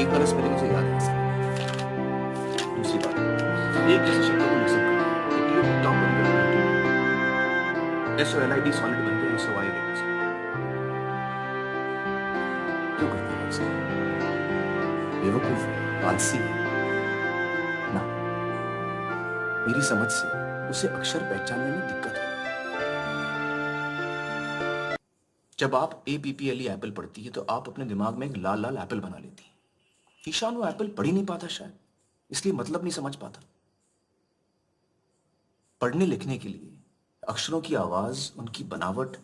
एक गलत स्पेलिंग मुझे याद है। दूसरी बात, एक जैसे शब्दों को मिक्सअप करना, टॉप बन गया, SOLID सॉलिड बन गया SOI। क्यों करते हैं ऐसा? बेवकूफ है, आलसी है ना। मेरी समझ से उसे अक्षर पहचानने में दिक्कत है। जब आप APPLE एप्पल पढ़ती है तो आप अपने दिमाग में एक लाल लाल एप्पल बना लेती है। ईशान वो एप्पल पढ़ ही नहीं पाता, शायद इसलिए मतलब नहीं समझ पाता। पढ़ने लिखने के लिए अक्षरों की आवाज, उनकी बनावट,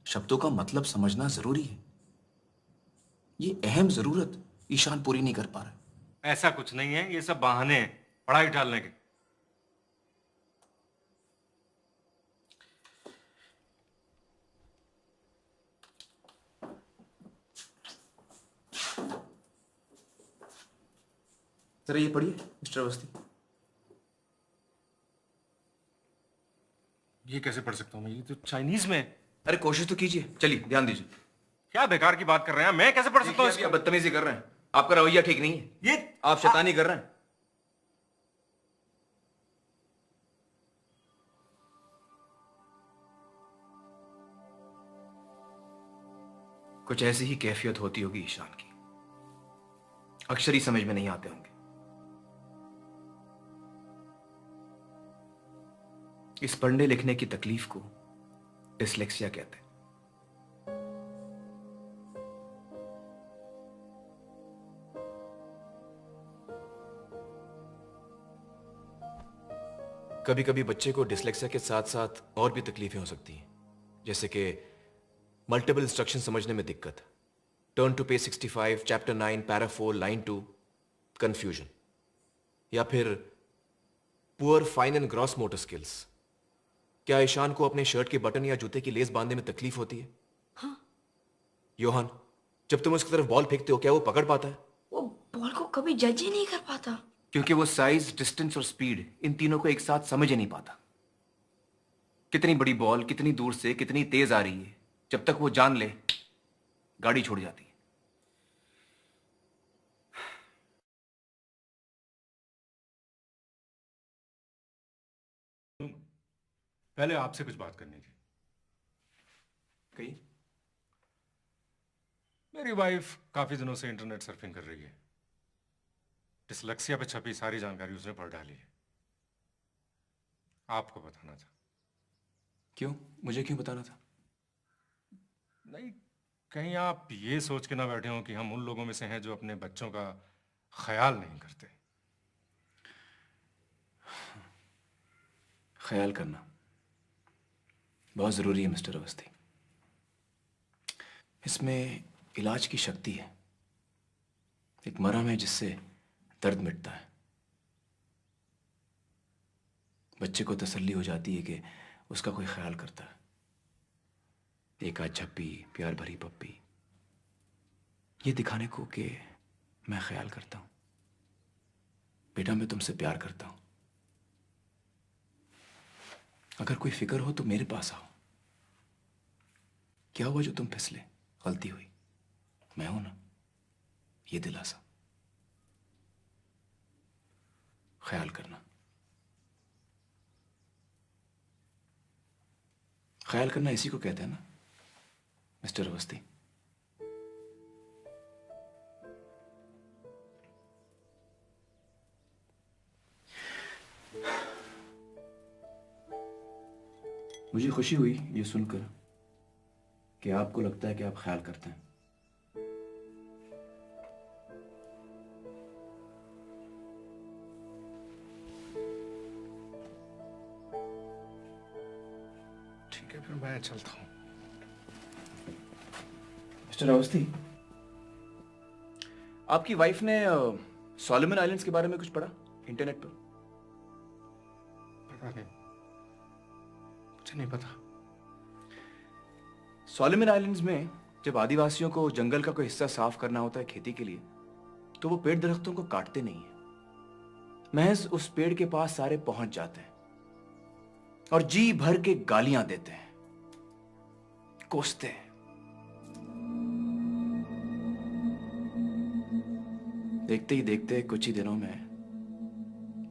शब्दों का मतलब समझना जरूरी है। ये अहम जरूरत ईशान पूरी नहीं कर पा रहा। ऐसा कुछ नहीं है, ये सब बहाने हैं पढ़ाई टालने के। जरा ये पढ़िए मिस्टर अवस्थी। ये कैसे पढ़ सकता हूँ मैं? ये तो चाइनीज में है। अरे कोशिश तो कीजिए, चलिए ध्यान दीजिए। क्या बेकार की बात कर रहे हैं, मैं कैसे पढ़ सकता हूँ देखिए, आप बदतमीजी कर रहे हैं, आपका रवैया ठीक नहीं है, ये आप शैतानी कर रहे हैं। कुछ ऐसी ही कैफियत होती होगी ईशान की, अक्षर ही समझ में नहीं आते होंगे। इस पढ़ने लिखने की तकलीफ को डिसलेक्सिया कहते हैं। कभी कभी बच्चे को डिसलेक्सिया के साथ साथ और भी तकलीफें हो सकती हैं, जैसे कि मल्टीपल इंस्ट्रक्शन समझने में दिक्कत, turn to page 65, chapter 9, para 4, line 2, confusion, या फिर poor fine and gross motor skills. क्या ईशान को अपने शर्ट के बटन या जूते की लेस बांधने में तकलीफ होती है? हाँ। योहान, जब तुम उसकी तरफ बॉल फेंकते हो क्या वो पकड़ पाता है? वो बॉल को कभी जज ही नहीं कर पाता। क्योंकि वो साइज, डिस्टेंस और स्पीड, इन तीनों को एक साथ समझ ही नहीं पाता। कितनी बड़ी बॉल कितनी दूर से कितनी तेज आ रही है, जब तक वो जान ले, गाड़ी छोड़ जाती है। पहले आपसे कुछ बात करनी थी। कही? मेरी वाइफ काफी दिनों से इंटरनेट सर्फिंग कर रही है। डिसलेक्सिया पे छपी सारी जानकारी उसने पढ़ डाली है। आपको बताना था। क्यों? मुझे क्यों बताना था? नहीं, कहीं आप ये सोच के ना बैठे हो कि हम उन लोगों में से हैं जो अपने बच्चों का ख्याल नहीं करते। ख्याल करना बहुत जरूरी है मिस्टर अवस्थी। इसमें इलाज की शक्ति है, एक मरहम है जिससे दर्द मिटता है। बच्चे को तसल्ली हो जाती है कि उसका कोई ख्याल करता है। एक आध झप्पी, प्यार भरी पप्पी, ये दिखाने को कि मैं ख्याल करता हूं, बेटा मैं तुमसे प्यार करता हूं। अगर कोई फिक्र हो तो मेरे पास आओ। क्या हुआ जो तुम फिसले? गलती हुई, मैं हूं ना, ये दिलासा। ख्याल करना, ख्याल करना इसी को कहते हैं ना मिस्टर अवस्थी। मुझे खुशी हुई ये सुनकर कि आपको लगता है कि आप ख्याल करते हैं। ठीक है, फिर मैं चलता हूं। मिस्टर अवस्थी, आपकी वाइफ ने सोलोमन आइलैंड्स के बारे में कुछ पढ़ा इंटरनेट पर? पता नहीं, मुझे नहीं पता। सोलोमन आइलैंड्स में जब आदिवासियों को जंगल का कोई हिस्सा साफ करना होता है खेती के लिए, तो वो पेड़ दरख्तों को काटते नहीं है, महज उस पेड़ के पास सारे पहुंच जाते हैं और जी भर के गालियां देते हैं, कोसते हैं। देखते ही देखते कुछ ही दिनों में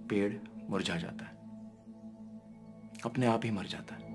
पेड़ मुरझा जाता है, अपने आप ही मर जाता है।